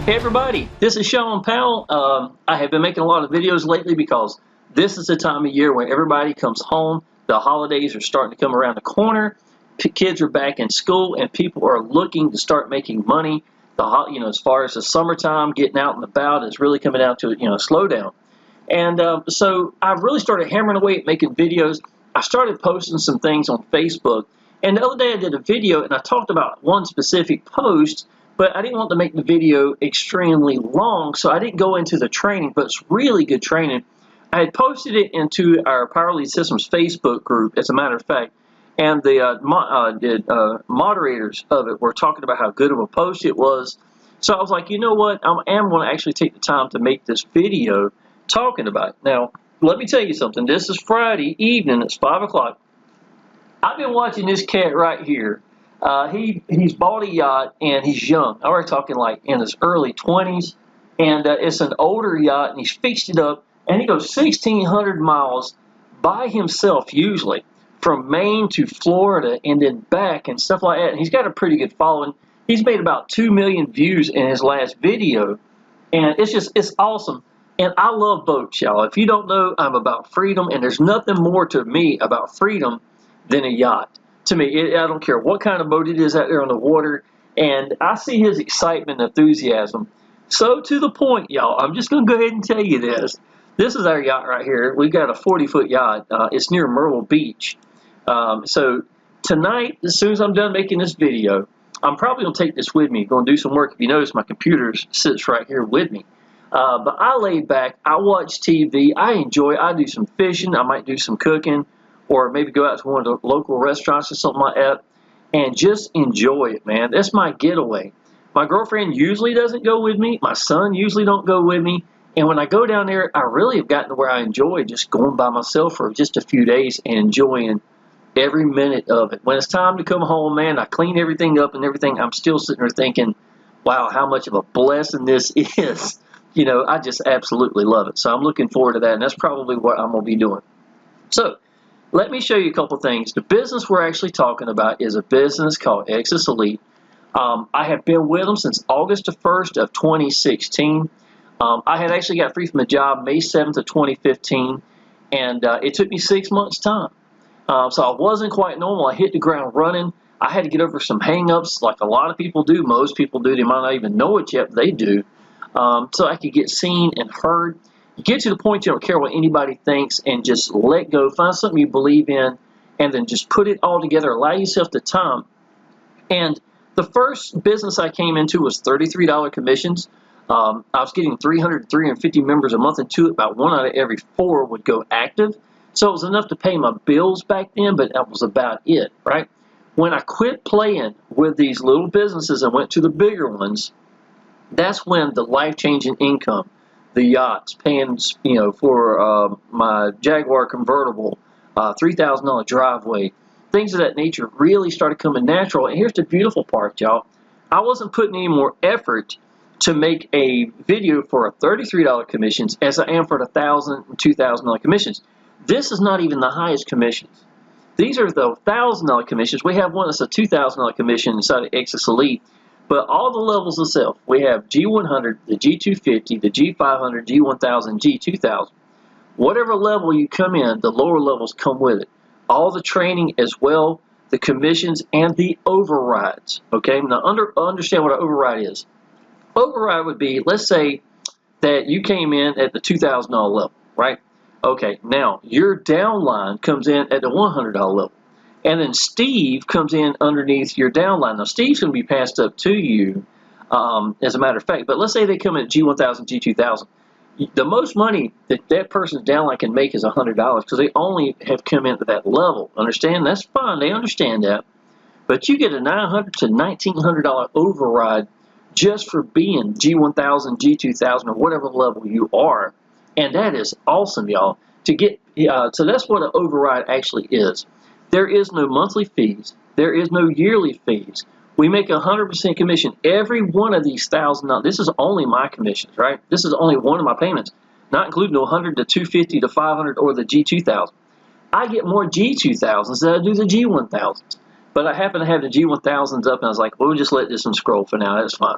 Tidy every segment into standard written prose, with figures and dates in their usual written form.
Hey everybody, this is Shawn Powell. I have been making a lot of videos lately because this is the time of year when everybody comes home. The holidays are starting to come around the corner. Kids are back in school and people are looking to start making money. As far as the summertime, getting out and about is really coming out to a slowdown. And so I've really started hammering away at making videos. I started posting some things on Facebook. And the other day I did a video and I talked about one specific post, but I didn't want to make the video extremely long, so I didn't go into the training, but it's really good training. I had posted it into our Power Lead Systems Facebook group, as a matter of fact, and the moderators of it were talking about how good of a post it was. So I was like, you know what, I am going to actually take the time to make this video talking about it. Now, let me tell you something. This is Friday evening. It's 5 o'clock. I've been watching this cat right here. He's bought a yacht and he's young. We're talking like in his early 20s, and it's an older yacht, and he's fixed it up, and he goes 1,600 miles by himself, usually from Maine to Florida and then back and stuff like that. And he's got a pretty good following. He's made about 2 million views in his last video, and it's awesome. And I love boats, y'all. If you don't know, I'm about freedom, and there's nothing more to me about freedom than a yacht. To me, I don't care what kind of boat it is out there on the water, and I see his excitement and enthusiasm. So to the point, y'all, I'm just going to go ahead and tell you this. This is our yacht right here. We've got a 40-foot yacht. It's near Myrtle Beach. So tonight, as soon as I'm done making this video, I'm probably going to take this with me, going to do some work. If you notice, my computer sits right here with me. But I lay back, I watch TV, I enjoy it. I do some fishing, I might do some cooking, or maybe go out to one of the local restaurants or something like that, and just enjoy it, man. That's my getaway. My girlfriend usually doesn't go with me. My son usually don't go with me. And when I go down there, I really have gotten to where I enjoy just going by myself for just a few days and enjoying every minute of it. When it's time to come home, man, I clean everything up and everything. I'm still sitting there thinking, wow, how much of a blessing this is. I just absolutely love it. So I'm looking forward to that, and that's probably what I'm going to be doing. So let me show you a couple things. The business we're actually talking about is a business called Exitus Elite. I have been with them since August the 1st of 2016. I had actually got free from a job May 7th of 2015, and it took me 6 months' time. So I wasn't quite normal. I hit the ground running. I had to get over some hang-ups like a lot of people do. Most people do. They might not even know it yet, but they do. So I could get seen and heard. Get to the point you don't care what anybody thinks and just let go. Find something you believe in and then just put it all together. Allow yourself the time. And the first business I came into was $33 commissions. I was getting 300 to 350 members a month into it. About 1 out of every 4 would go active. So it was enough to pay my bills back then, but that was about it, right? When I quit playing with these little businesses and went to the bigger ones, that's when the life-changing income, the yachts, paying for my Jaguar convertible, $3,000 driveway, things of that nature really started coming natural. And here's the beautiful part, y'all. I wasn't putting any more effort to make a video for a $33 commissions as I am for the $1,000 and $2,000 commissions. This is not even the highest commissions. These are the $1,000 commissions. We have one that's a $2,000 commission inside of Exitus Elite. But all the levels itself, we have G100, the G250, the G500, G1000, G2000. Whatever level you come in, the lower levels come with it. All the training as well, the commissions, and the overrides. Okay, now understand what an override is. Override would be, let's say that you came in at the $2,000 level, right? Okay, now your downline comes in at the $100 level. And then Steve comes in underneath your downline. Now, Steve's going to be passed up to you, as a matter of fact. But let's say they come in at G1000, G2000. The most money that that person's downline can make is $100 because they only have come in at that level. Understand? That's fine. They understand that. But you get a $900 to $1,900 override just for being G1000, G2000, or whatever level you are. And that is awesome, y'all. So that's what an override actually is. There is no monthly fees. There is no yearly fees. We make 100% commission. Every one of these $1,000, this is only my commissions, right? This is only one of my payments, not including the 100 to 250 to 500 or the G2000. I get more G2000s than I do the G1000s. But I happen to have the G1000s up, and I was like, well, we'll just let this one scroll for now. That's fine.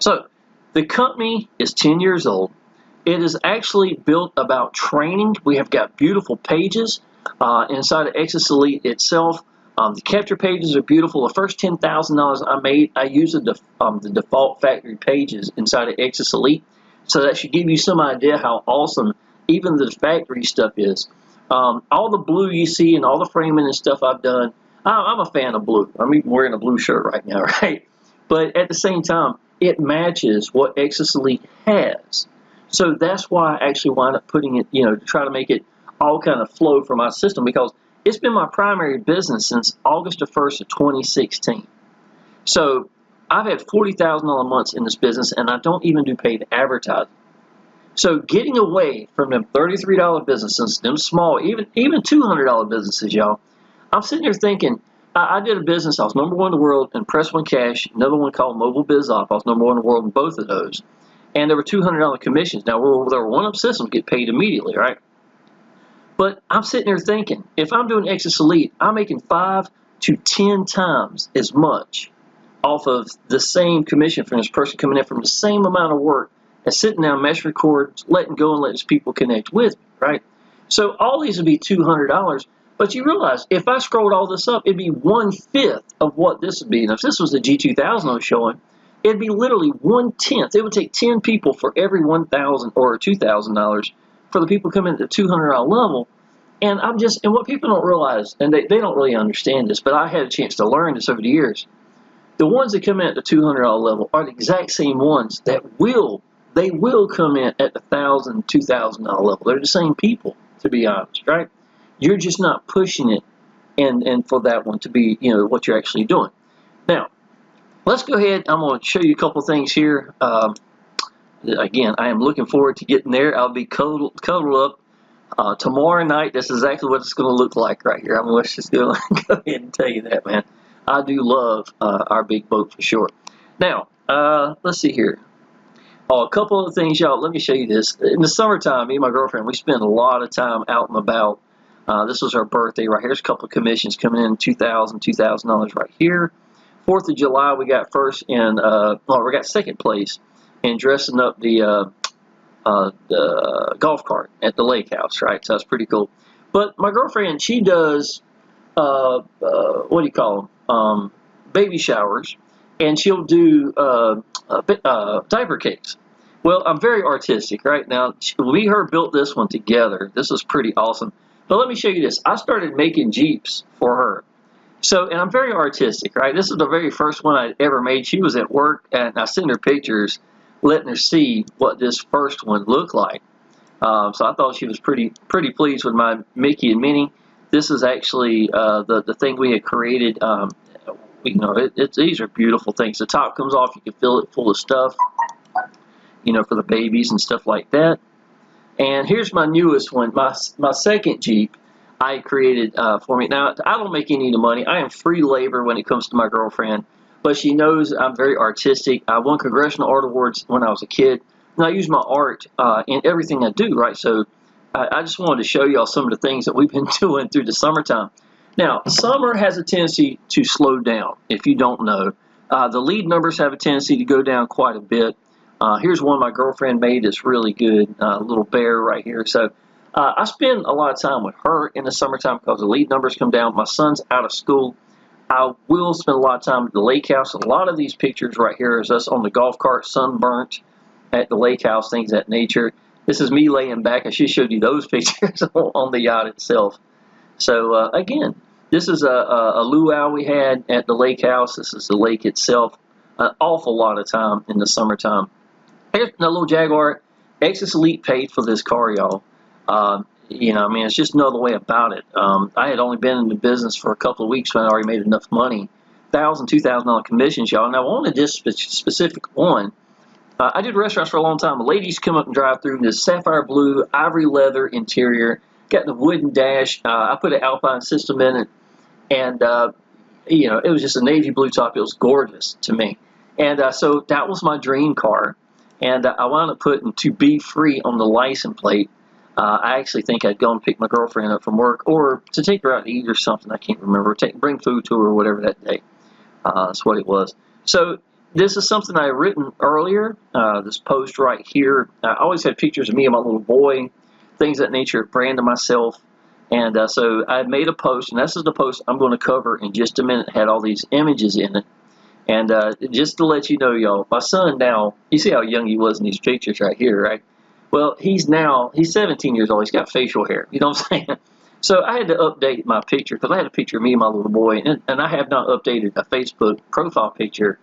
So The company is 10 years old. It is actually built about training. We have got beautiful pages inside of Exitus Elite itself. The capture pages are beautiful. The first $10,000 I made, I used the default factory pages inside of Exitus Elite. So that should give you some idea how awesome even the factory stuff is. All the blue you see and all the framing and stuff I've done, I'm a fan of blue. I'm even wearing a blue shirt right now, right? But at the same time, it matches what Exitus Elite has. So that's why I actually wound up putting it, to try to make it all kind of flow for my system, because it's been my primary business since August 1st of 2016. So I've had $40,000 months in this business, and I don't even do paid advertising. So getting away from them $33 businesses, them small, even $200 businesses, y'all, I'm sitting here thinking, I did a business, I was number one in the world in Press One Cash, another one called Mobile Biz Off. I was number one in the world in both of those. And there were $200 commissions. Now, there were one-up systems get paid immediately, right? But I'm sitting there thinking, if I'm doing Exitus Elite, I'm making 5 to 10 times as much off of the same commission from this person coming in from the same amount of work as sitting down, mesh record, letting go and letting his people connect with me, right? So all these would be $200. But you realize, if I scrolled all this up, it'd be 1/5 of what this would be. And if this was the G2000 I was showing, it'd be literally 1/10. It would take 10 people for every $1,000 or $2,000 for the people coming at the $200 level. And what people don't realize, and they don't really understand this, but I had a chance to learn this over the years. The ones that come in at the $200 level are the exact same ones that will come in at the $1,000, $2,000 level. They're the same people, to be honest, right? You're just not pushing it and for that one to be, what you're actually doing. Now, let's go ahead. I'm going to show you a couple things here. Again, I am looking forward to getting there. I'll be cuddled up tomorrow night. That's exactly what it's going to look like right here. I'm going to just go ahead and tell you that, man. I do love our big boat for sure. Now, let's see here. Oh, a couple of things, y'all. Let me show you this. In the summertime, me and my girlfriend, we spend a lot of time out and about. This was our birthday right here. There's a couple of commissions coming in, $2,000 right here. 4th of July, we got first in, we got second place in dressing up the golf cart at the lake house, right? So that's pretty cool. But my girlfriend, she does, what do you call them? Baby showers, and she'll do diaper cakes. Well, I'm very artistic, right? Now, we her built this one together. This is pretty awesome. But let me show you this. I started making Jeeps for her. So, and I'm very artistic, right? This is the very first one I ever made. She was at work, and I sent her pictures, letting her see what this first one looked like. So I thought she was pretty pleased with my Mickey and Minnie. This is actually the thing we had created. These are beautiful things. The top comes off. You can fill it full of stuff, for the babies and stuff like that. And here's my newest one, my second Jeep I created for me. Now, I don't make any of the money. I am free labor when it comes to my girlfriend, but she knows I'm very artistic. I won Congressional Art Awards when I was a kid, and I use my art in everything I do, right? So I just wanted to show y'all some of the things that we've been doing through the summertime. Now, summer has a tendency to slow down, if you don't know. The lead numbers have a tendency to go down quite a bit. Here's one my girlfriend made that's really good, little bear right here. So I spend a lot of time with her in the summertime because the lead numbers come down. My son's out of school. I will spend a lot of time at the lake house. A lot of these pictures right here is us on the golf cart, sunburnt at the lake house, things of that nature. This is me laying back. I should have showed you those pictures on the yacht itself. So again, this is a luau we had at the lake house. This is the lake itself. An awful lot of time in the summertime. Here's a little Jaguar. Exitus Elite paid for this car, y'all. It's just no other way about it. I had only been in the business for a couple of weeks when I already made enough money. $1,000, $2,000 commissions, y'all. Now, on this specific one, I did restaurants for a long time. The ladies come up and drive through this sapphire blue, ivory leather interior, got the wooden dash. I put an Alpine system in it, and, it was just a navy blue top. It was gorgeous to me. And so that was my dream car. And I wound up putting "to be free" on the license plate. I actually think I'd go and pick my girlfriend up from work, or to take her out to eat or something. I can't remember. Bring food to her or whatever that day. That's what it was. So this is something I had written earlier, this post right here. I always had pictures of me and my little boy, things of that nature, branding myself. And so I made a post, and this is the post I'm going to cover in just a minute. It had all these images in it. And just to let you know, y'all, my son now, you see how young he was in these pictures right here, right? Well, he's 17 years old. He's got facial hair. You know what I'm saying? So I had to update my picture because I had a picture of me and my little boy, and I have not updated a Facebook profile picture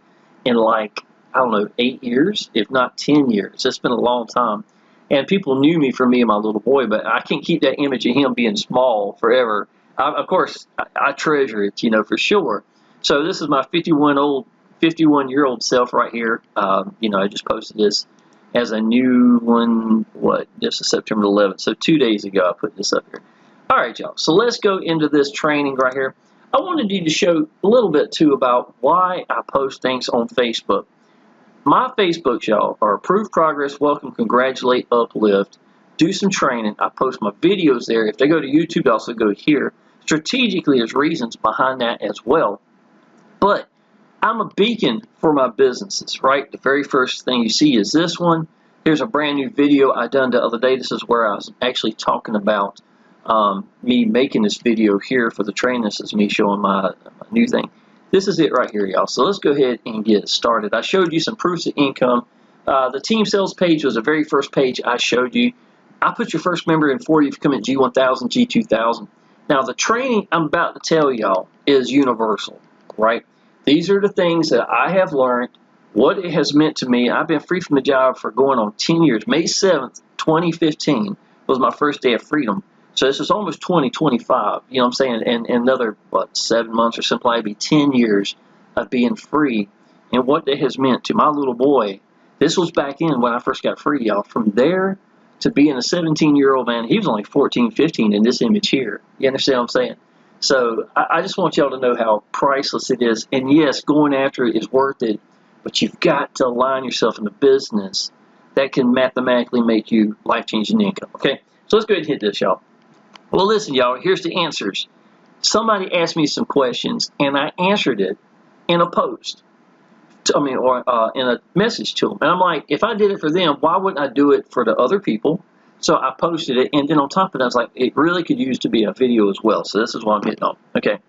in like, I don't know, 8 years, if not 10 years. It's been a long time. And people knew me for me and my little boy, but I can't keep that image of him being small forever. Of course, I treasure it, you know, for sure. So this is my 51-year-old self right here. You know, I just posted this as a new one, this is September 11th. So 2 days ago, I put this up here. All right, y'all. So let's go into this training right here. I wanted you to show a little bit, too, about why I post things on Facebook. My Facebooks, y'all, are Approve Progress, Welcome, Congratulate, Uplift, Do Some Training. I post my videos there. If they go to YouTube, they also go here. Strategically, there's reasons behind that as well. But I'm a beacon for my businesses, right? The very first thing you see is this one. Here's a brand new video I done the other day. This is where I was actually talking about me making this video here for the training. This is me showing my new thing. This is it right here, y'all. So let's go ahead and get started. I showed you some proofs of income. The team sales page was the very first page I showed you. I put your first member in for you if you come at G1000, G2000. Now, the training I'm about to tell y'all is universal, right? These are the things that I have learned, what it has meant to me. I've been free from the job for going on 10 years. May 7th, 2015 was my first day of freedom. So this is almost 2025, you know what I'm saying? And another, 7 months or something, it'd be 10 years of being free. And what that has meant to my little boy. This was back in when I first got free, y'all. From there to being a 17-year-old man, he was only 14, 15 in this image here. You understand what I'm saying? So I just want y'all to know how priceless it is. And yes, going after it is worth it, but you've got to align yourself in a business that can mathematically make you life-changing income, okay? So let's go ahead and hit this, y'all. Well, listen, y'all, here's the answers. Somebody asked me some questions, and I answered it in a post, or in a message to them. And I'm like, if I did it for them, why wouldn't I do it for the other people? So I posted it, and then on top of it, I was like, it really could use to be a video as well. So this is what I'm hitting on. Okay.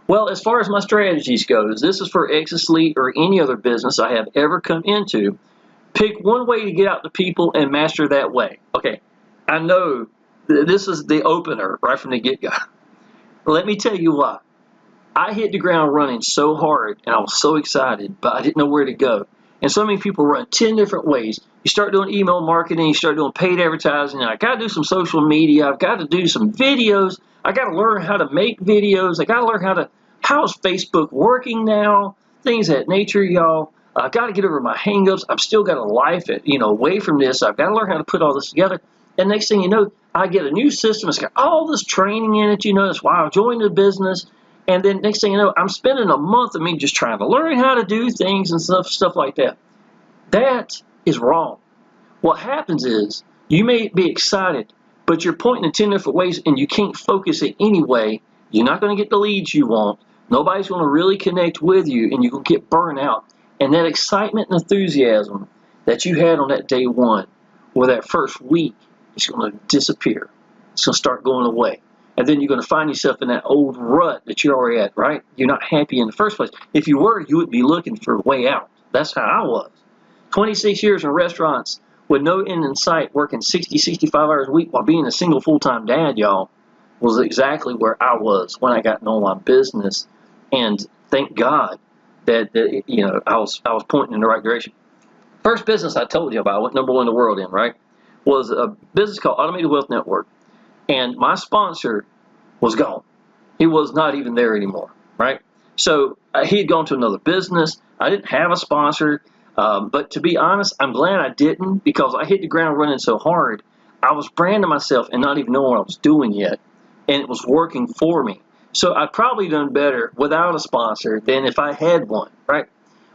Well, as far as my strategies goes, this is for Exitus Elite or any other business I have ever come into. Pick one way to get out to people and master that way. Okay. I know this is the opener right from the get-go. Let me tell you why. I hit the ground running so hard, and I was so excited, but I didn't know where to go. And so many people run 10 different ways. You start doing email marketing, you start doing paid advertising, I got to do some social media, I've got to do some videos, I got to learn how to make videos, I got to learn how is Facebook working now, things of that nature, y'all. I've got to get over my hang-ups. I've still got a life, away from this. I've got to learn how to put all this together. And next thing you know, I get a new system. It's got all this training in it. That's why I joined the business. And then next thing you know, I'm spending a month of me just trying to learn how to do things and stuff like that. That is wrong. What happens is you may be excited, but you're pointing in 10 different ways and you can't focus it anyway. You're not going to get the leads you want. Nobody's going to really connect with you, and you will get burned out. And that excitement and enthusiasm that you had on that day one or that first week is going to disappear. It's going to start going away. And then you're going to find yourself in that old rut that you're already at, right? You're not happy in the first place. If you were, you would be looking for a way out. That's how I was. 26 years in restaurants with no end in sight, working 60, 65 hours a week while being a single full-time dad, y'all, was exactly where I was when I got an online business. And thank God that I was pointing in the right direction. First business I told you about, I went #1 in the world in, right, was a business called Automated Wealth Network. And my sponsor was gone. He was not even there anymore, right? So he had gone to another business. I didn't have a sponsor. But to be honest, I'm glad I didn't, because I hit the ground running so hard. I was branding myself and not even knowing what I was doing yet. And it was working for me. So I'd probably done better without a sponsor than if I had one, right?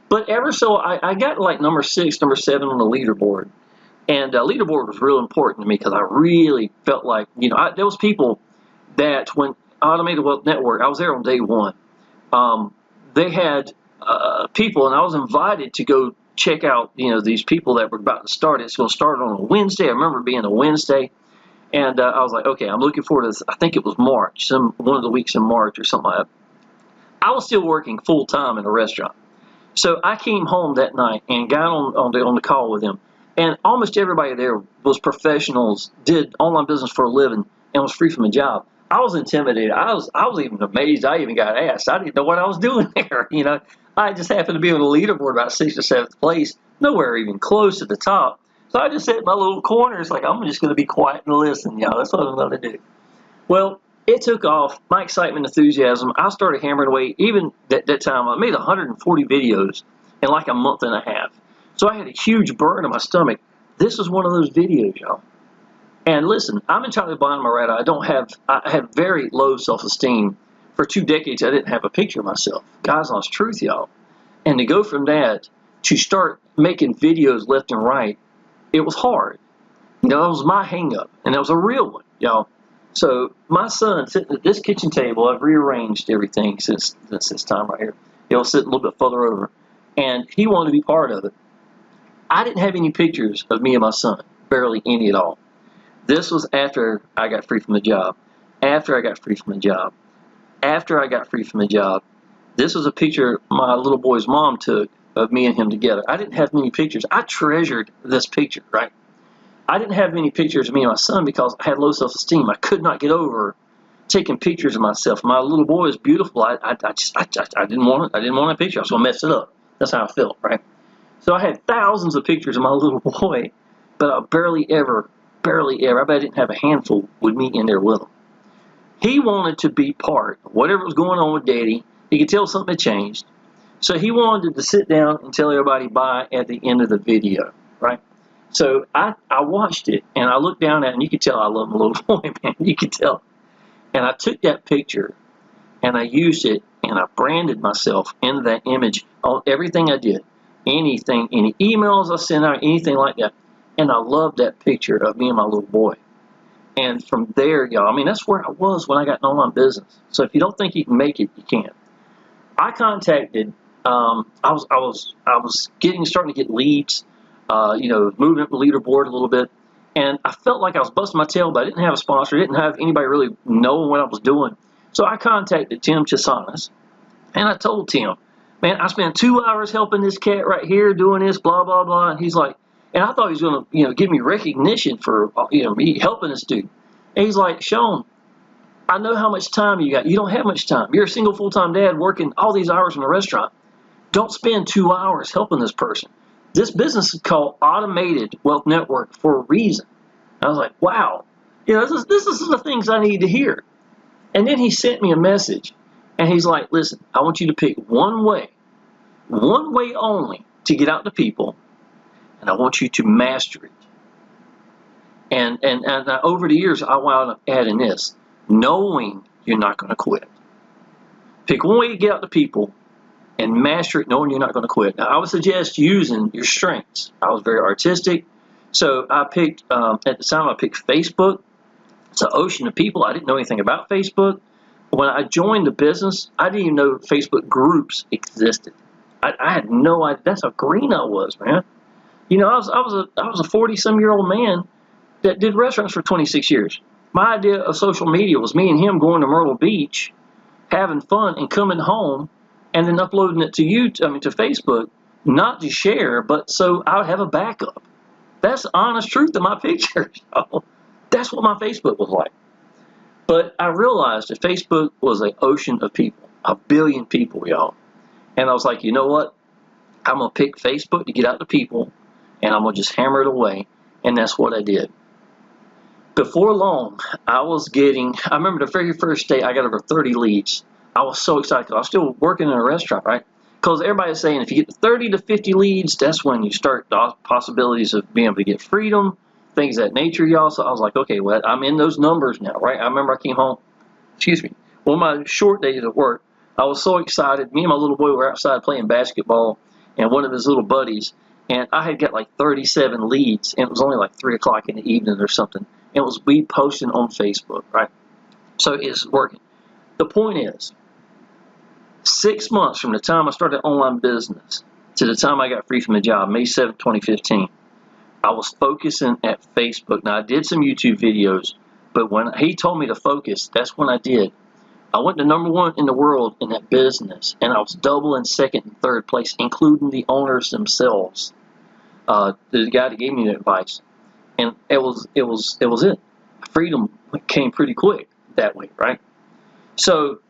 But ever so, I got like number 6, number 7 on the leaderboard. And leaderboard was real important to me because I really felt like, there was people that when Automated Wealth Network, I was there on day one. They had people, and I was invited to go check out, these people that were about to start. It's going to start on a Wednesday. I remember it being a Wednesday, and I was like, okay, I'm looking forward to this. I think it was March, one of the weeks in March or something like that. I was still working full time in a restaurant, so I came home that night and got on the call with him, and almost everybody there was professionals, did online business for a living, and was free from a job. I was intimidated. I was even amazed. I even got asked. I didn't know what I was doing there. I just happened to be on the leaderboard about 6th or 7th place, nowhere even close to the top. So I just sat in my little corner. It's like, I'm just going to be quiet and listen. That's what I'm going to do. Well, it took off. My excitement, enthusiasm. I started hammering away. Even that time, I made 140 videos in like a month and a half. So I had a huge burn in my stomach. This is one of those videos, y'all. And listen, I'm entirely blind in my right eye. I have very low self-esteem. For 2 decades, I didn't have a picture of myself. God's honest truth, y'all. And to go from that to start making videos left and right, it was hard. That was my hang-up, and that was a real one, y'all. So my son sitting at this kitchen table, I've rearranged everything since this time right here. He'll sit a little bit further over, and he wanted to be part of it. I didn't have any pictures of me and my son, barely any at all. This was after I got free from the job. After I got free from the job. After I got free from the job. This was a picture my little boy's mom took of me and him together. I didn't have many pictures. I treasured this picture, right? I didn't have many pictures of me and my son because I had low self-esteem. I could not get over taking pictures of myself. My little boy is beautiful. I didn't want a picture. I was going to mess it up. That's how I felt, right? So I had thousands of pictures of my little boy, but I barely ever, I bet I didn't have a handful with me in there with him. He wanted to be part of whatever was going on with Daddy. He could tell something had changed. So he wanted to sit down and tell everybody bye at the end of the video, right? So I watched it, and I looked down at it, and you could tell I love my little boy, man. You could tell. And I took that picture, and I used it, and I branded myself into that image on everything I did. Anything, any emails I sent out, anything like that. And I loved that picture of me and my little boy. And from there, y'all, I mean, that's where I was when I got an online business. So if you don't think you can make it, you can't. I contacted, I was starting to get leads, moving up the leaderboard a little bit. And I felt like I was busting my tail, but I didn't have a sponsor. I didn't have anybody really knowing what I was doing. So I contacted Tim Chisanis, and I told Tim, man, I spent 2 hours helping this cat right here doing this, blah, blah, blah. And he's like, and I thought he was going to, give me recognition for, me helping this dude. And he's like, Shawn, I know how much time you got. You don't have much time. You're a single full-time dad working all these hours in a restaurant. Don't spend 2 hours helping this person. This business is called Automated Wealth Network for a reason. And I was like, wow, this is the things I need to hear. And then he sent me a message, and he's like, listen, I want you to pick one way only to get out to people, and I want you to master it. And over the years, I wound up adding this, knowing you're not going to quit. Pick one way to get out to people and master it, knowing you're not going to quit. Now, I would suggest using your strengths. I was very artistic, so I picked, at the time, I picked Facebook. It's an ocean of people. I didn't know anything about Facebook. When I joined the business, I didn't even know Facebook groups existed. I had no idea. That's how green I was, man. I was a 40-some-year-old man that did restaurants for 26 years. My idea of social media was me and him going to Myrtle Beach, having fun, and coming home, and then uploading it to Facebook, not to share, but so I would have a backup. That's the honest truth of my pictures. That's what my Facebook was like. But I realized that Facebook was an ocean of people, 1 billion people, y'all. And I was like, you know what? I'm going to pick Facebook to get out to people, and I'm going to just hammer it away. And that's what I did. Before long, I remember the very first day I got over 30 leads. I was so excited because I was still working in a restaurant, right? Because everybody's saying if you get 30 to 50 leads, that's when you start the possibilities of being able to get freedom, things of that nature, y'all. So I was like, okay, well, I'm in those numbers now, right? I remember I came home, one of my short days at work, I was so excited. Me and my little boy were outside playing basketball, and one of his little buddies, and I had got like 37 leads, and it was only like 3 o'clock in the evening or something. And it was we posting on Facebook, right? So it's working. The point is, 6 months from the time I started online business to the time I got free from the job, May 7th, 2015, I was focusing at Facebook. Now, I did some YouTube videos, but when he told me to focus, that's when I did. I went to #1 in the world in that business, and I was double in second and third place, including the owners themselves. The guy that gave me the advice, and it was it. Freedom came pretty quick that way, right? So,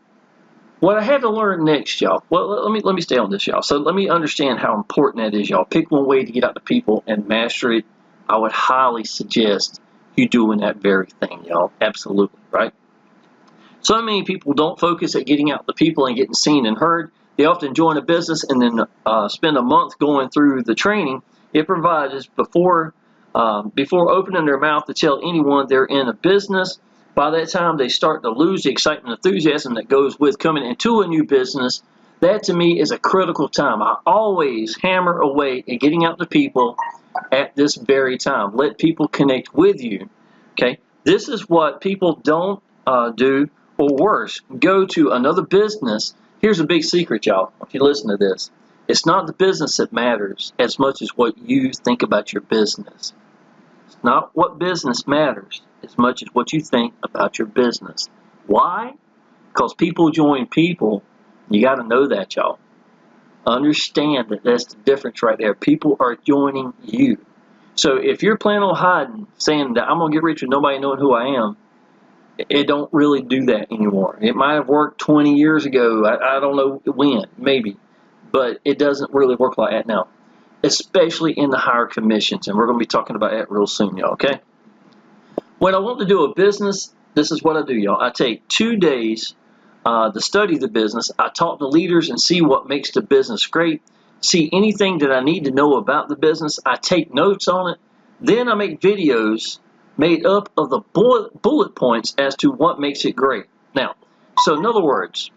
what I had to learn next, y'all. Well, let me stay on this, y'all. So let me understand how important that is, y'all. Pick one way to get out to people and master it. I would highly suggest you doing that very thing, y'all. Absolutely, right? So many people don't focus at getting out to people and getting seen and heard. They often join a business and then spend a month going through the training it provides before opening their mouth to tell anyone they're in a business. By that time, they start to lose the excitement and enthusiasm that goes with coming into a new business. That, to me, is a critical time. I always hammer away at getting out to people at this very time. Let people connect with you. Okay, this is what people don't do, or worse, go to another business. Here's a big secret, y'all. If you listen to this, it's not the business that matters as much as what you think about your business. It's not what business matters as much as what you think about your business. Why? Because people join people. You got to know that, y'all. Understand that that's the difference right there. People are joining you. So if you're planning on hiding, saying that I'm going to get rich with nobody knowing who I am, it don't really do that anymore. It might have worked 20 years ago. I don't know when, maybe. But it doesn't really work like that now, especially in the higher commissions. And we're going to be talking about that real soon, y'all, okay? When I want to do a business, this is what I do, y'all. I take 2 days to study the business. I talk to leaders and see what makes the business great. See anything that I need to know about the business. I take notes on it. Then I make videos made up of the bullet points as to what makes it great. Now, so in other words,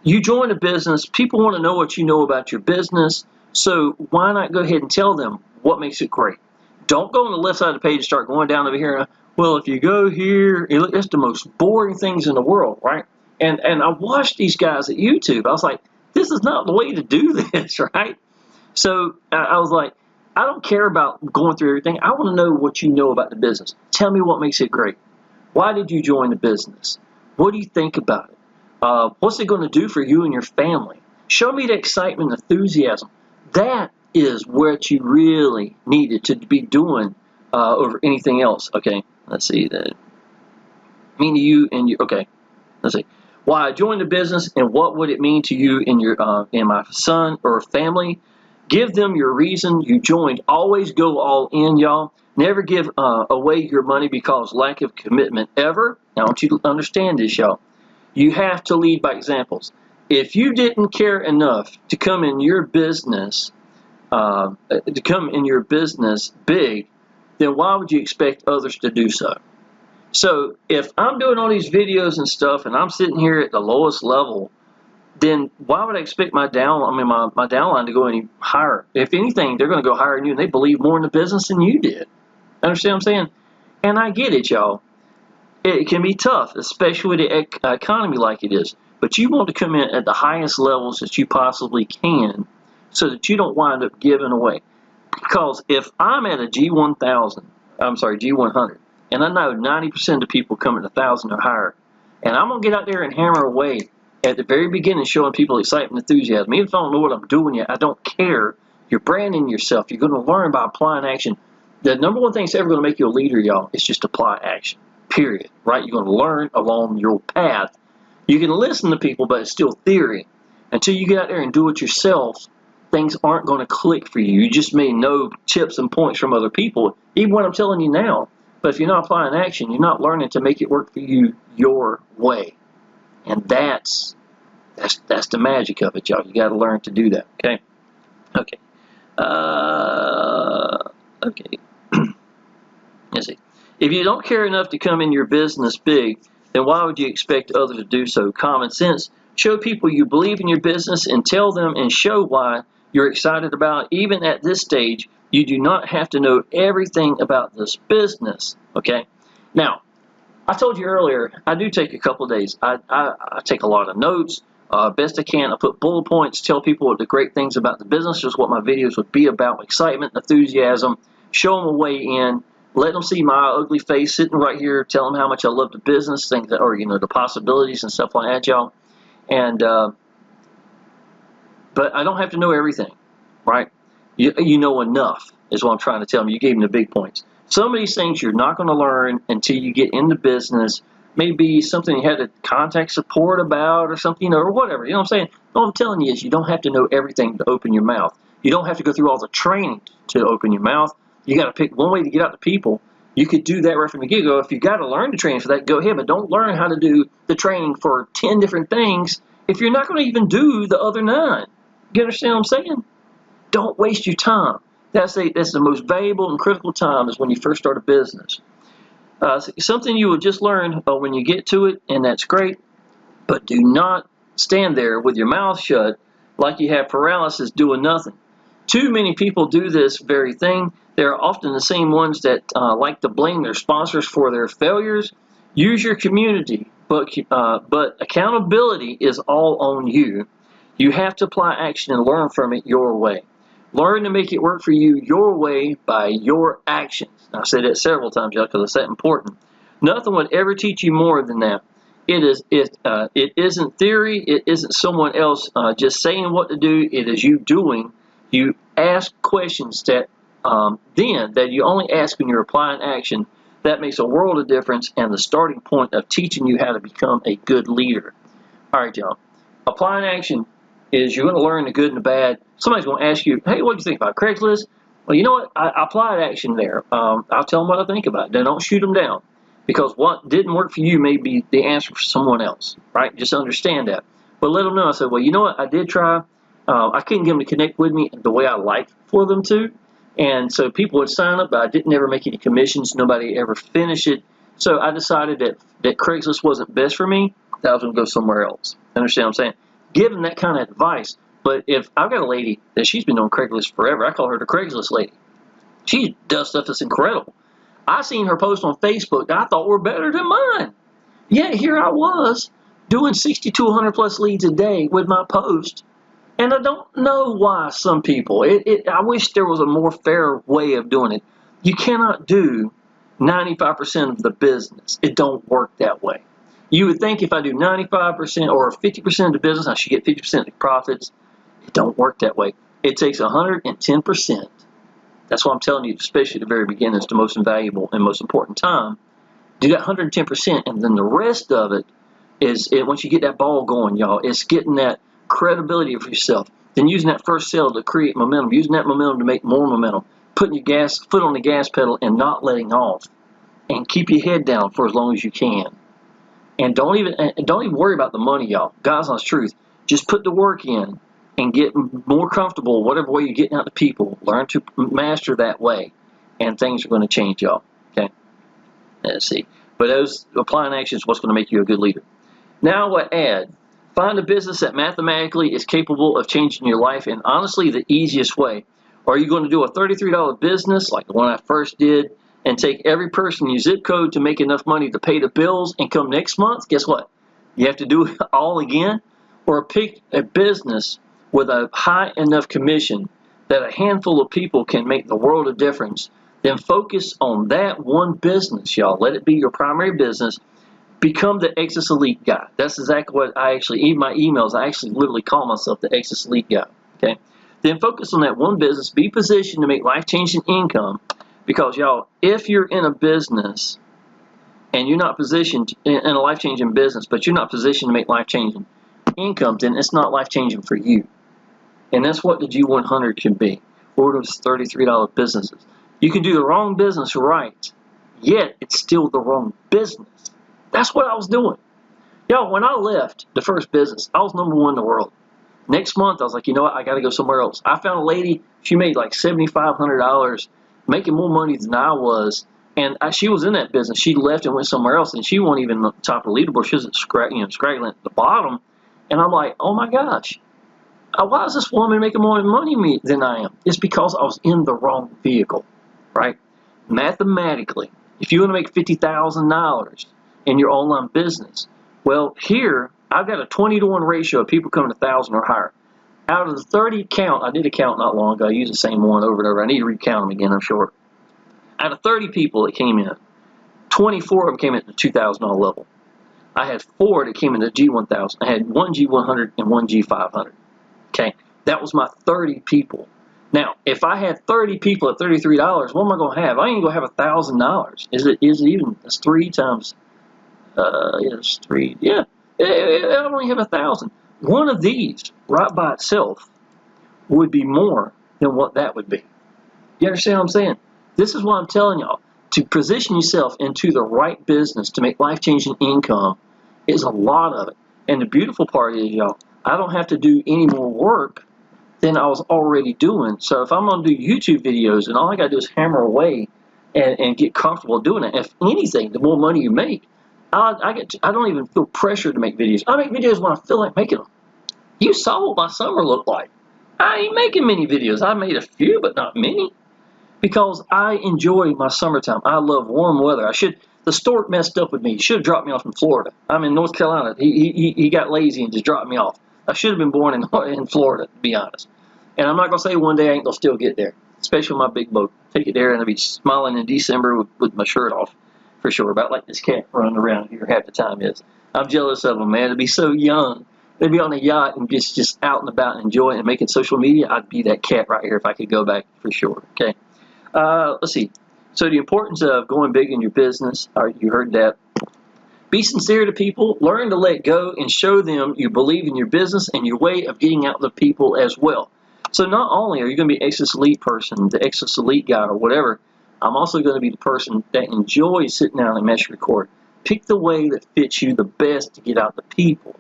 you join a business, people want to know what you know about your business, so why not go ahead and tell them what makes it great? Don't go on the left side of the page and start going down over here. Well, if you go here, it's the most boring things in the world, right? And I watched these guys at YouTube. I was like, this is not the way to do this, right? So I was like, I don't care about going through everything. I want to know what you know about the business. Tell me what makes it great. Why did you join the business? What do you think about it? What's it going to do for you and your family? Show me the excitement and enthusiasm. That is what you really needed to be doing over anything else. Okay, let's see that. Mean to you and your, okay, let's see. Why I joined the business and what would it mean to you and your and my son or family? Give them your reason you joined. Always go all in, y'all. Never give away your money because lack of commitment ever. Now, I want you to understand this, y'all. You have to lead by examples. If you didn't care enough to come in your business, big, then why would you expect others to do so? So if I'm doing all these videos and stuff, and I'm sitting here at the lowest level, then why would I expect my downline to go any higher? If anything, they're going to go higher than you, and they believe more in the business than you did. Understand what I'm saying? And I get it, y'all. It can be tough, especially with the economy like it is. But you want to come in at the highest levels that you possibly can so that you don't wind up giving away. Because if I'm at a G100, and I know 90% of the people come at 1,000 or higher, and I'm going to get out there and hammer away at the very beginning, showing people excitement and enthusiasm. Even if I don't know what I'm doing yet, I don't care. You're branding yourself. You're going to learn by applying action. The number one thing that's ever going to make you a leader, y'all, is just apply action. Period. Right? You're going to learn along your path. You can listen to people, but it's still theory. Until you get out there and do it yourself, things aren't going to click for you. You just may know tips and points from other people, even what I'm telling you now. But if you're not applying action, you're not learning to make it work for you your way. And that's the magic of it, y'all. You got to learn to do that. Okay. Okay. Okay. Let's see. If you don't care enough to come in your business big, then why would you expect others to do so? Common sense. Show people you believe in your business and tell them and show why you're excited about it. Even at this stage, you do not have to know everything about this business. Okay. Now, I told you earlier, I do take a couple of days. I take a lot of notes. best I can. I put bullet points, tell people what the great things about the business, just what my videos would be about, excitement, enthusiasm, show them a way in, let them see my ugly face sitting right here, tell them how much I love the business, things that, or, the possibilities and stuff like that, y'all. And, but I don't have to know everything, right? You know enough is what I'm trying to tell them. You gave them the big points. Some of these things you're not going to learn until you get into business. Maybe something you had to contact support about or something, or whatever. You know what I'm saying? All I'm telling you is you don't have to know everything to open your mouth. You don't have to go through all the training to open your mouth. You got to pick one way to get out to people. You could do that right from the get-go. If you got to learn the training for that, go ahead. But don't learn how to do the training for 10 different things if you're not going to even do the other 9. You understand what I'm saying? Don't waste your time. That's the most valuable and critical time is when you first start a business. Something you will just learn when you get to it, and that's great, but do not stand there with your mouth shut like you have paralysis doing nothing. Too many people do this very thing. They're often the same ones that like to blame their sponsors for their failures. Use your community, but accountability is all on you. You have to apply action and learn from it your way. Learn to make it work for you your way by your actions. I've said that several times, y'all, because it's that important. Nothing would ever teach you more than that. It isn't theory. It isn't someone else just saying what to do. It is you doing. You ask questions that you only ask when you're applying action. That makes a world of difference and the starting point of teaching you how to become a good leader. All right, y'all. Applying action is you're going to learn the good and the bad. Somebody's going to ask you, hey, what do you think about Craigslist? Well, you know what? I applied action there. I'll tell them what I think about it. Then don't shoot them down, because what didn't work for you may be the answer for someone else, right? Just understand that. But let them know. I said, well, you know what? I did try. I couldn't get them to connect with me the way I like for them to. And so people would sign up, but I didn't ever make any commissions. Nobody ever finished it. So I decided that Craigslist wasn't best for me, that I was going to go somewhere else. Understand what I'm saying? Give them that kind of advice. But if I've got a lady that she's been on Craigslist forever, I call her the Craigslist lady. She does stuff that's incredible. I seen her post on Facebook that I thought were better than mine. Yeah, here I was doing 60 to 100 plus leads a day with my post. And I don't know why some people, I wish there was a more fair way of doing it. You cannot do 95% of the business. It don't work that way. You would think if I do 95% or 50% of the business, I should get 50% of the profits. It don't work that way. It takes 110%. That's why I'm telling you, especially at the very beginning, it's the most invaluable and most important time. Do that 110%, and then the rest of it is, once you get that ball going, y'all, it's getting that credibility of yourself. Then using that first sale to create momentum, using that momentum to make more momentum, putting your foot on the gas pedal and not letting off. And keep your head down for as long as you can. And don't even worry about the money, y'all. God's honest truth. Just put the work in and get more comfortable whatever way you're getting out to people. Learn to master that way, and things are going to change, y'all. Okay? Let's see. But those applying action is what's going to make you a good leader. Now what add? Find a business that mathematically is capable of changing your life, and honestly, the easiest way. Are you going to do a $33 business like the one I first did, and take every person in your zip code to make enough money to pay the bills, and come next month, guess what? You have to do it all again? Or pick a business with a high enough commission that a handful of people can make the world of difference. Then focus on that one business, y'all. Let it be your primary business. Become the Exitus Elite guy. That's exactly what in my emails, I actually literally call myself the Exitus Elite guy. Okay? Then focus on that one business. Be positioned to make life-changing income. Because, y'all, if you're in a business and you're not positioned in a life-changing business, but you're not positioned to make life-changing income, then it's not life-changing for you. And that's what the G100 can be. Or those $33 businesses. You can do the wrong business right, yet it's still the wrong business. That's what I was doing. Y'all, when I left the first business, I was #1 in the world. Next month, I was like, you know what? I got to go somewhere else. I found a lady. She made like $7,500, making more money than I was. And she was in that business. She left and went somewhere else, and she wasn't even on top of the leaderboard. She was scraggling at the bottom. And I'm like, oh my gosh, why is this woman making more money than I am? It's because I was in the wrong vehicle, right? Mathematically, if you want to make $50,000 in your online business, well, here I've got a 20-to-1 ratio of people coming to 1,000 or higher. Out of the 30 count, I did a count not long ago. I used the same one over and over. I need to recount them again, I'm sure. Out of 30 people that came in, 24 of them came at the $2,000 level. I had 4 that came in the G1000. I had 1 G100 and 1 G500. Okay, that was my 30 people. Now, if I had 30 people at $33, what am I going to have? I ain't going to have $1,000. Is it even? That's 3 times. It's 3. Yeah, I only have 1,000. One of these, right by itself, would be more than what that would be. You understand what I'm saying? This is what I'm telling y'all. To position yourself into the right business to make life-changing income is a lot of it. And the beautiful part is, y'all, I don't have to do any more work than I was already doing. So if I'm going to do YouTube videos and all I got to do is hammer away and get comfortable doing it, if anything, the more money you make, I don't even feel pressure to make videos. I make videos when I feel like making them. You saw what my summer looked like. I ain't making many videos. I made a few, but not many. Because I enjoy my summertime. I love warm weather. The stork messed up with me. He should have dropped me off in Florida. I'm in North Carolina. He got lazy and just dropped me off. I should have been born in Florida, to be honest. And I'm not going to say one day I ain't going to still get there, especially with my big boat. Take it there and I'll be smiling in December with my shirt off, for sure, about like this cat running around here half the time is. I'm jealous of them, man. To be so young, they'd be on a yacht and just out and about and enjoying and making social media. I'd be that cat right here if I could go back, for sure, okay? Let's see. So the importance of going big in your business, all right, you heard that. Be sincere to people. Learn to let go and show them you believe in your business and your way of getting out to people as well. So not only are you going to be an Exitus Elite person, the Exitus Elite guy or whatever, I'm also going to be the person that enjoys sitting down and mesh record. Pick the way that fits you the best to get out to people.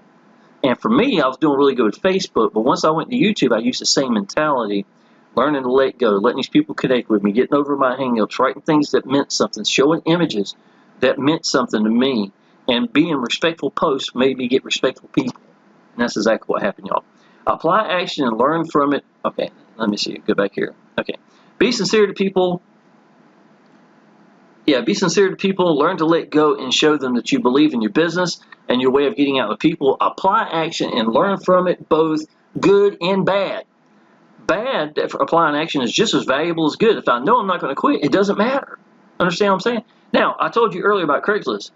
And for me, I was doing really good with Facebook, but once I went to YouTube, I used the same mentality. Learning to let go, letting these people connect with me, getting over my hang-ups, writing things that meant something, showing images that meant something to me, and being respectful posts made me get respectful people. And that's exactly what happened, y'all. Apply action and learn from it. Okay, let me see. Go back here. Okay. Be sincere to people. Yeah, be sincere to people. Learn to let go and show them that you believe in your business and your way of getting out to people. Apply action and learn from it, both good and bad. Bad for applying action is just as valuable as good. If I know I'm not going to quit, it doesn't matter. Understand what I'm saying? Now, I told you earlier about Craigslist.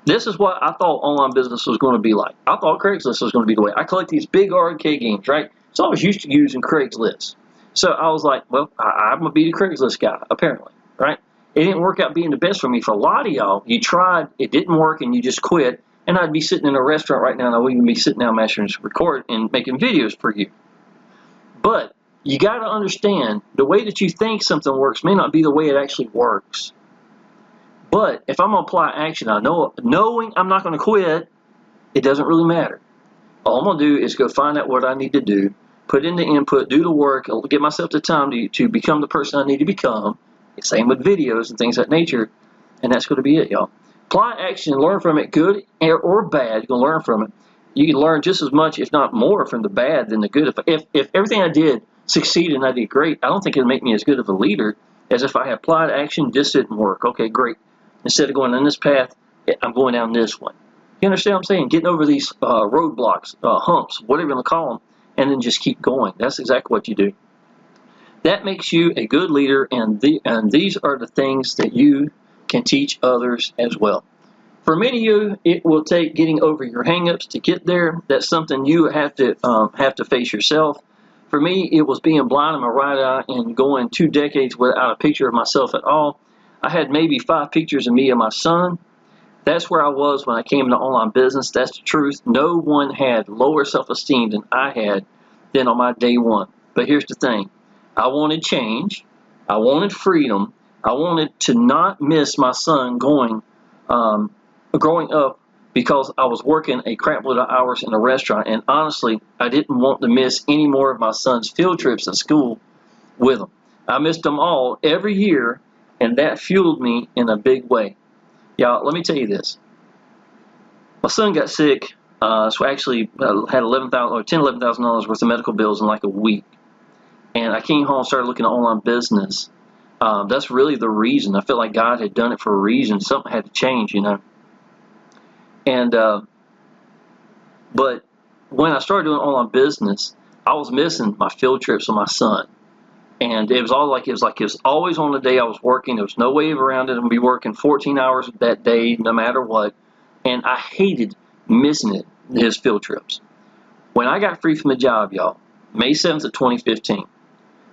This is what I thought online business was going to be like. I thought Craigslist was going to be the way. I collect these big arcade games, right? So I was used to using Craigslist. So I was like, well, I'm going to be the Craigslist guy, apparently, right? It didn't work out being the best for me. For a lot of y'all, you tried, it didn't work, and you just quit. And I'd be sitting in a restaurant right now, and I wouldn't be sitting down mastering record and making videos for you. But you got to understand, the way that you think something works may not be the way it actually works. But if I'm going to apply action, knowing I'm not going to quit, it doesn't really matter. All I'm going to do is go find out what I need to do, put in the input, do the work, give myself the time to become the person I need to become. Same with videos and things of that nature. And that's going to be it, y'all. Apply action and learn from it, good or bad. You can learn from it. You can learn just as much, if not more, from the bad than the good. If everything I did succeeded and I did great, I don't think it would make me as good of a leader as if I applied action, this didn't work. Okay, great. Instead of going on this path, I'm going down this one. You understand what I'm saying? Getting over these roadblocks, humps, whatever you want to call them, and then just keep going. That's exactly what you do. That makes you a good leader, and these are the things that you can teach others as well. For many of you, it will take getting over your hang-ups to get there. That's something you have to face yourself. For me, it was being blind in my right eye and going 2 decades without a picture of myself at all. I had maybe 5 pictures of me and my son. That's where I was when I came into online business. That's the truth. No one had lower self-esteem than I had then on my day one. But here's the thing. I wanted change. I wanted freedom. I wanted to not miss my son growing up because I was working a crap load of hours in a restaurant. And honestly, I didn't want to miss any more of my son's field trips at school with him. I missed them all every year, and that fueled me in a big way. Y'all, let me tell you this. My son got sick, so I actually had $11,000 worth of medical bills in like a week. And I came home and started looking at online business. That's really the reason. I feel like God had done it for a reason. Something had to change, you know. And But when I started doing online business, I was missing my field trips with my son. And it was always on the day I was working. There was no way around it. I'm going to be working 14 hours that day, no matter what. And I hated missing it, his field trips. When I got free from the job, y'all, May 7th of 2015,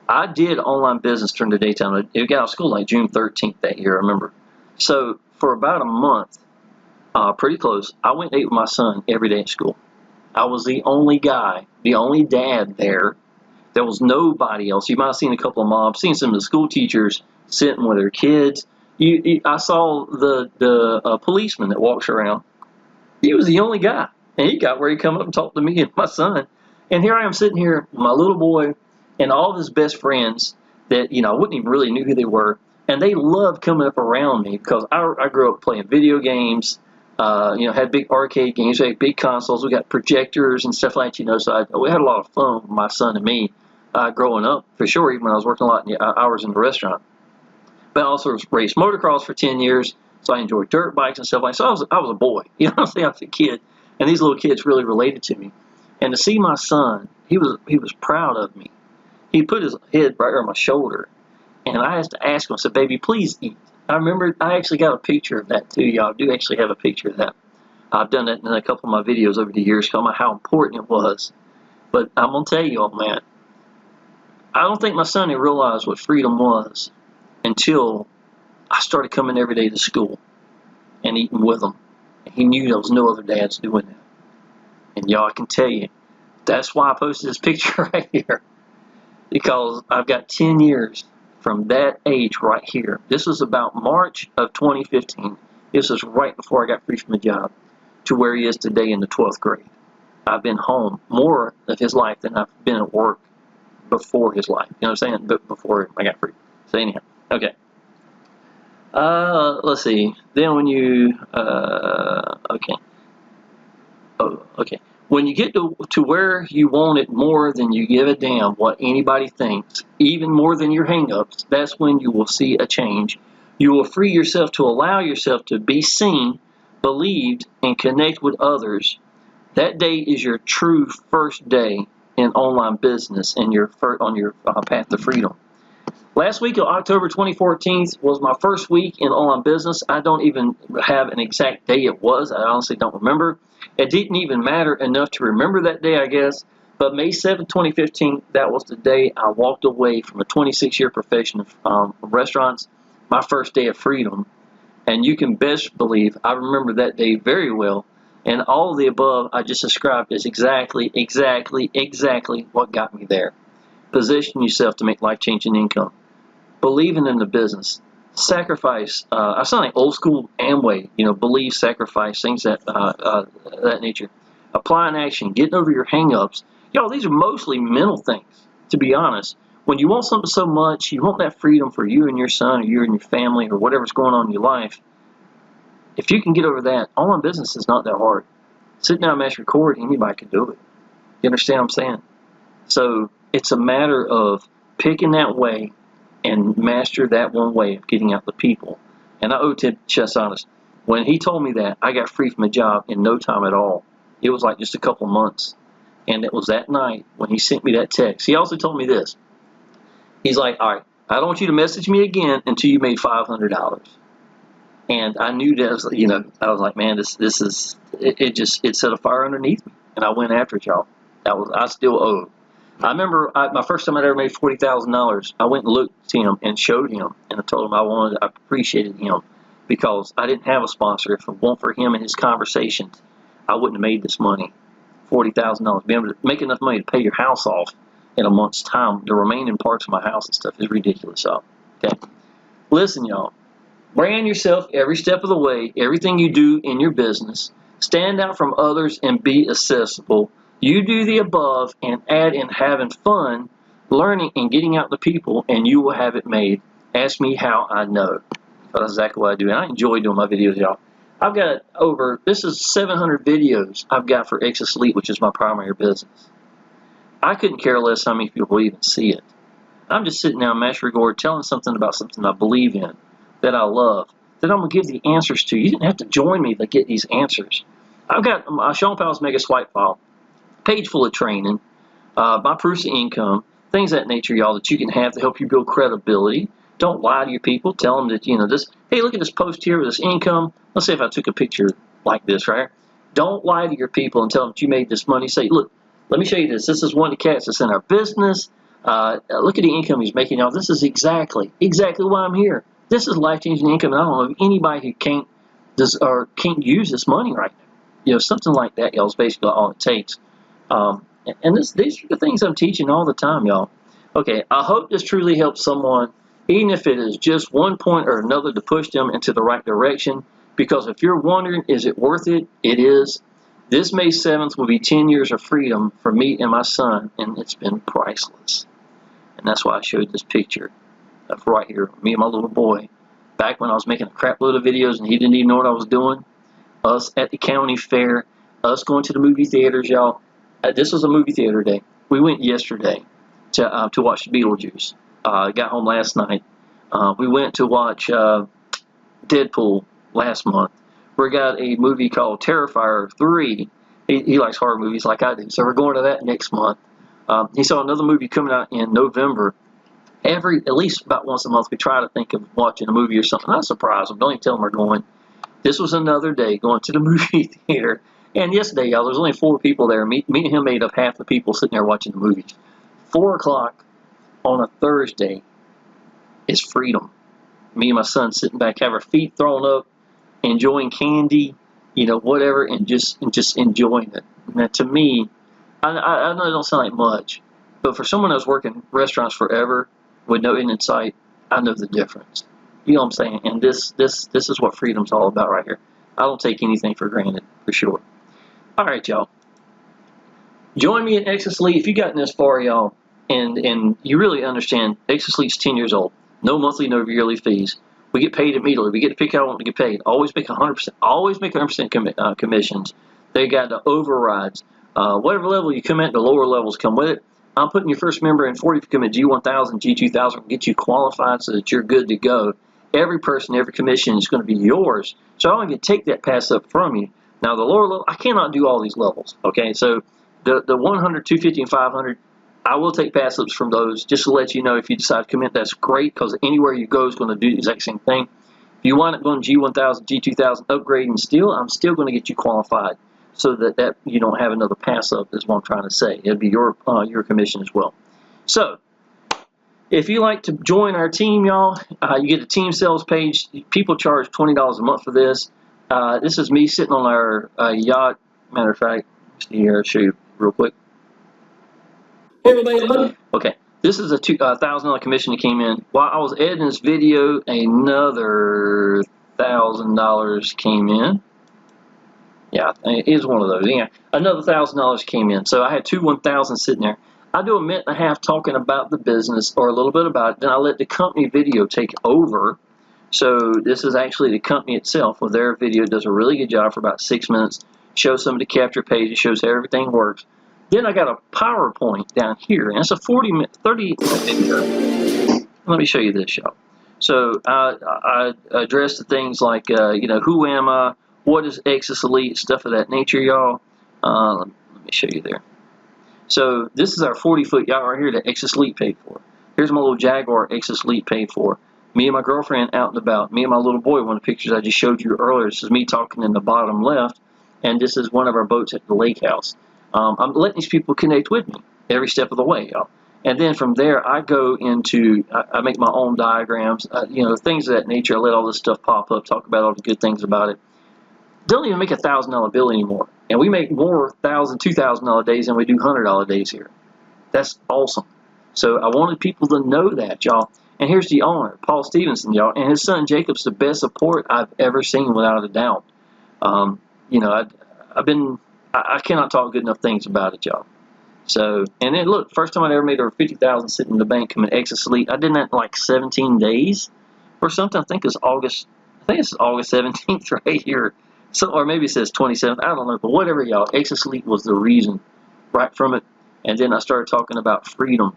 I did online business during the daytime. It got out of school like June 13th that year, I remember. So for about a month, pretty close, I went and ate with my son every day at school. I was the only guy, the only dad there. There was nobody else. You might have seen a couple of moms, seen some of the school teachers sitting with their kids. I saw the policeman that walks around. He was the only guy. And he got where he come up and talked to me and my son. And here I am sitting here, my little boy, and all of his best friends that, I wouldn't even really knew who they were. And they loved coming up around me because I grew up playing video games, had big arcade games, we had big consoles, we got projectors and stuff like that, so we had a lot of fun with my son and me growing up, for sure, even when I was working a lot of hours in the restaurant. But I also raced motocross for 10 years, so I enjoyed dirt bikes and stuff like that. So I was a boy, I was a kid, and these little kids really related to me. And to see my son, he was proud of me. He put his head right on my shoulder, and I had to ask him, I said, baby, please eat. I remember I actually got a picture of that too, y'all. I do actually have a picture of that. I've done that in a couple of my videos over the years, talking about how important it was. But I'm going to tell you all, man, I don't think my son had realized what freedom was until I started coming every day to school and eating with him. And he knew there was no other dads doing that. And y'all, I can tell you, that's why I posted this picture right here. Because I've got 10 years from that age right here. This was about March of 2015. This was right before I got free from the job, to where he is today in the 12th grade. I've been home more of his life than I've been at work before his life. You know what I'm saying? But before I got free. So anyhow, okay. Let's see. Then when you, okay. Oh, okay. When you get to where you want it more than you give a damn what anybody thinks, even more than your hang-ups, that's when you will see a change. You will free yourself to allow yourself to be seen, believed, and connect with others. That day is your true first day in online business and on your path to freedom. Last week of October 2014 was my first week in online business. I don't even have an exact day it was. I honestly don't remember. It didn't even matter enough to remember that day, I guess. But May 7, 2015, that was the day I walked away from a 26-year profession of restaurants, my first day of freedom. And you can best believe I remember that day very well. And all of the above I just described is exactly what got me there. Position yourself to make life-changing income. Believing in the business. Sacrifice. I sound like old school Amway. Believe, sacrifice, things that nature. Applying action. Getting over your hang-ups. Y'all, these are mostly mental things, to be honest. When you want something so much, you want that freedom for you and your son, or you and your family, or whatever's going on in your life. If you can get over that, online business is not that hard. Sit down and mash record, anybody can do it. You understand what I'm saying? So it's a matter of picking that way and master that one way of getting out the people. And I owe Ted Chesanis. When he told me that, I got free from a job in no time at all. It was like just a couple of months. And it was that night when he sent me that text. He also told me this. He's like, all right, I don't want you to message me again until you made $500. And I knew that, I was like, man, this is, it set a fire underneath me. And I went after it, y'all. I still owe it. I remember my first time I ever made $40,000, I went and looked at him and showed him, and I told him I appreciated him because I didn't have a sponsor. If it weren't for him and his conversations, I wouldn't have made this money, $40,000. Being able to make enough money to pay your house off in a month's time, the remaining parts of my house and stuff is ridiculous, y'all. Okay, listen, y'all. Brand yourself every step of the way, everything you do in your business. Stand out from others and be accessible. You do the above and add in having fun, learning, and getting out to people, and you will have it made. Ask me how I know. That's exactly what I do, and I enjoy doing my videos, y'all. I've got this is 700 videos I've got for IS Exitus Elite, which is my primary business. I couldn't care less how many people even see it. I'm just sitting down, mash record, telling something about something I believe in, that I love, that I'm going to give the answers to. You didn't have to join me to get these answers. I've got Shawn Powell's Mega Swipe File, page full of training, my proofs of income, things of that nature, y'all, that you can have to help you build credibility. Don't lie to your people. Tell them that, this, hey, look at this post here with this income. Let's say if I took a picture like this, right? Don't lie to your people and tell them that you made this money. Say, look, let me show you this. This is one of the cats that's in our business. Look at the income he's making, y'all. This is exactly why I'm here. This is life-changing income, and I don't know of anybody who can't use this money right now. Something like that, y'all, is basically all it takes. And these are the things I'm teaching all the time, y'all. Okay, I hope this truly helps someone, even if it is just one point or another to push them into the right direction. Because if you're wondering, is it worth it? It is. This May 7th will be 10 years of freedom for me and my son, and it's been priceless. And that's why I showed this picture of right here, me and my little boy, back when I was making a crap load of videos and he didn't even know what I was doing. Us at the county fair, us going to the movie theaters, y'all. This was a movie theater day. We went yesterday to watch Beetlejuice. Got home last night. We went to watch Deadpool last month. We got a movie called Terrifier 3. He likes horror movies like I do, so we're going to that next month. He saw another movie coming out in November. At least about once a month, we try to think of watching a movie or something. I surprise them. Don't even tell them we're going. This was another day going to the movie theater. And yesterday, y'all, there was only 4 people there. Me and him made up half the people sitting there watching the movies. 4 o'clock on a Thursday is freedom. Me and my son sitting back, have our feet thrown up, enjoying candy, whatever, and just enjoying it. Now, to me, I know it don't sound like much, but for someone that's working restaurants forever with no end in sight, I know the difference. You know what I'm saying? And this is what freedom's all about right here. I don't take anything for granted, for sure. All right, y'all. Join me at Exitus Elite. If you've gotten this far, y'all, and you really understand, Exitus Elite's 10 years old. No monthly, no yearly fees. We get paid immediately. We get to pick how we want to get paid. Always make 100%. Always make 100% commissions. They got the overrides. Whatever level you come at, the lower levels come with it. I'm putting your first member in 40 if you come at G1000, G2000, get you qualified so that you're good to go. Every person, every commission is going to be yours. So I only can take that pass up from you. Now, the lower level, I cannot do all these levels, okay? So the 100, 250, and 500, I will take pass-ups from those just to let you know if you decide to commit. That's great because anywhere you go is going to do the exact same thing. If you wind up going G1000, G2000, upgrading still, I'm still going to get you qualified so that you don't have another pass-up is what I'm trying to say. It'll be your commission as well. So if you like to join our team, y'all, you get a team sales page. People charge $20 a month for this. This is me sitting on our yacht. Matter of fact, see here, I'll show you real quick. Hey, everybody. Okay, this is a $1,000 commission that came in. While I was editing this video, another $1,000 came in. Yeah, it is one of those. Yeah, another $1,000 came in. So I had two 1,000 sitting there. I do a minute and a half talking about the business or a little bit about it. Then I let the company video take over. So this is actually the company itself with their video. It does a really good job for about 6 minutes. Shows some of the capture pages, shows how everything works. Then I got a PowerPoint down here, and it's a 30-minute video. Let me show you this, y'all. So I address the things like, who am I? What is Exitus Elite? Stuff of that nature, y'all. Let me show you there. So this is our 40-foot yacht right here that Exitus Elite paid for. Here's my little Jaguar Exitus Elite paid for. Me and my girlfriend out and about. Me and my little boy, one of the pictures I just showed you earlier. This is me talking in the bottom left, and this is one of our boats at the lake house. I'm letting these people connect with me every step of the way, y'all. And then from there, I go into, I make my own diagrams, things of that nature. I let all this stuff pop up, talk about all the good things about it. Don't even make a $1,000 bill anymore. And we make more $1,000, $2,000 days than we do $100 days here. That's awesome. So I wanted people to know that, y'all. And here's the owner, Paul Stevenson, y'all. And his son, Jacob's the best support I've ever seen, without a doubt. I cannot talk good enough things about it, y'all. So, and then look, first time I ever made over 50,000 sitting in the bank coming Exitus Elite. I did that in like 17 days or something. I think it's August 17th right here. So, or maybe it says 27th. I don't know, but whatever, y'all. Exitus Elite was the reason right from it. And then I started talking about freedom,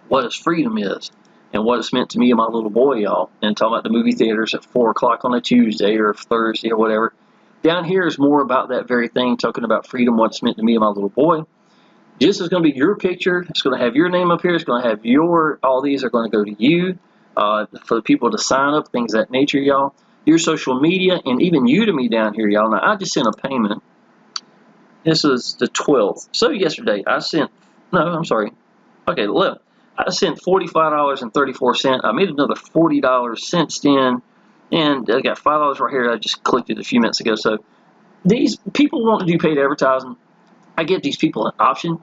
what freedom is, and what it's meant to me and my little boy, y'all. And talking about the movie theaters at 4 o'clock on a Tuesday or Thursday or whatever. Down here is more about that very thing, talking about freedom, what it's meant to me and my little boy. This is going to be your picture. It's going to have your name up here. It's going to have all these are going to go to you, for the people to sign up, things of that nature, y'all. Your social media, and even Udemy down here, y'all. Now, I just sent a payment. This was the 12th. So yesterday, I sent, no, I'm sorry. Okay, the 11th. I sent $45.34. I made another $40 since then, and I got $5 right here. I just clicked it a few minutes ago. So these people want to do paid advertising. I give these people an option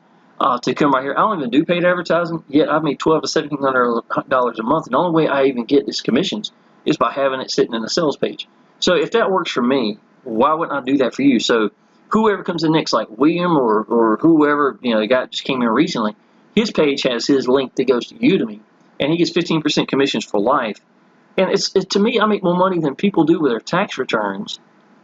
to come right here. I don't even do paid advertising, yet I've made $1,200 to $1,700 a month. And the only way I even get these commissions is by having it sitting in a sales page. So if that works for me, why wouldn't I do that for you? So whoever comes in next, like William or whoever, the guy just came in recently, his page has his link that goes to Udemy, and he gets 15% commissions for life. And to me, I make more money than people do with their tax returns,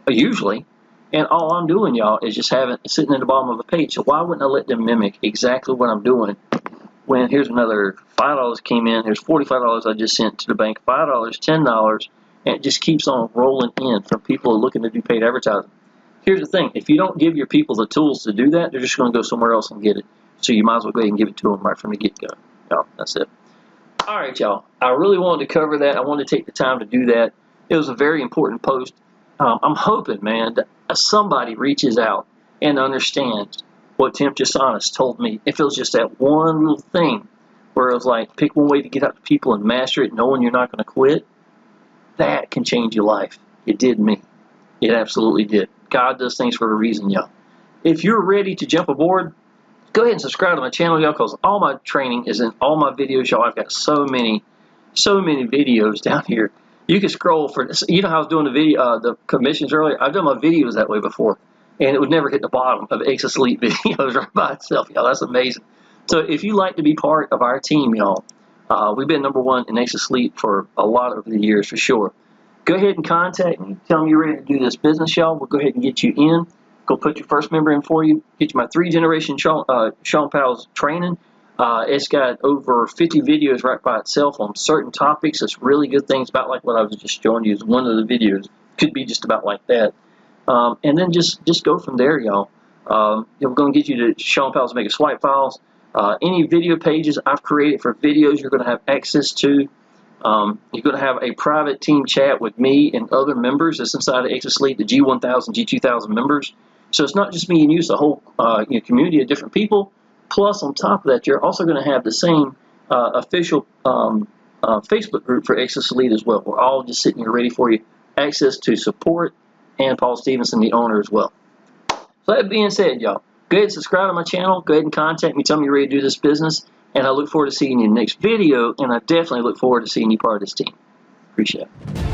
usually. And all I'm doing, y'all, is just having it sitting at the bottom of a page. So why wouldn't I let them mimic exactly what I'm doing? When here's another $5 came in, here's $45 I just sent to the bank, $5, $10, and it just keeps on rolling in from people looking to do paid advertising. Here's the thing: if you don't give your people the tools to do that, they're just going to go somewhere else and get it. So you might as well go ahead and give it to them right from the get-go. Y'all, that's it. All right, y'all. I really wanted to cover that. I wanted to take the time to do that. It was a very important post. I'm hoping, man, that somebody reaches out and understands what Tim Jasanis told me. If it was just that one little thing where it was like, pick one way to get out to people and master it, knowing you're not going to quit, that can change your life. It did me. It absolutely did. God does things for a reason, y'all. If you're ready to jump aboard, go ahead and subscribe to my channel, y'all, because all my training is in all my videos, y'all. I've got so many videos down here. You can scroll for, how I was doing the commissions earlier. I've done my videos that way before, and it would never hit the bottom of Exitus Elite videos right by itself, y'all. That's amazing. So if you like to be part of our team, y'all, we've been #1 in Exitus Elite for a lot of the years, for sure. Go ahead and contact me. Tell me you're ready to do this business, y'all. We'll go ahead and get you in. Go put your first member in for you. Get you my 3-generation Shawn Powell's training. It's got over 50 videos right by itself on certain topics. It's really good things about like what I was just showing you is one of the videos. Could be just about like that. And then just go from there, y'all. We're going to get you to Shawn Powell's Mega Swipe files. Any video pages I've created for videos, you're going to have access to. You're going to have a private team chat with me and other members that's inside of Exitus Elite, the G1000, G2000 members. So it's not just me and you, it's a whole community of different people. Plus, on top of that, you're also going to have the same official Facebook group for Exitus Elite as well. We're all just sitting here ready for you. Access to support and Paul Stevenson, the owner, as well. So that being said, y'all, go ahead and subscribe to my channel. Go ahead and contact me. Tell me you're ready to do this business. And I look forward to seeing you in the next video. And I definitely look forward to seeing you part of this team. Appreciate it.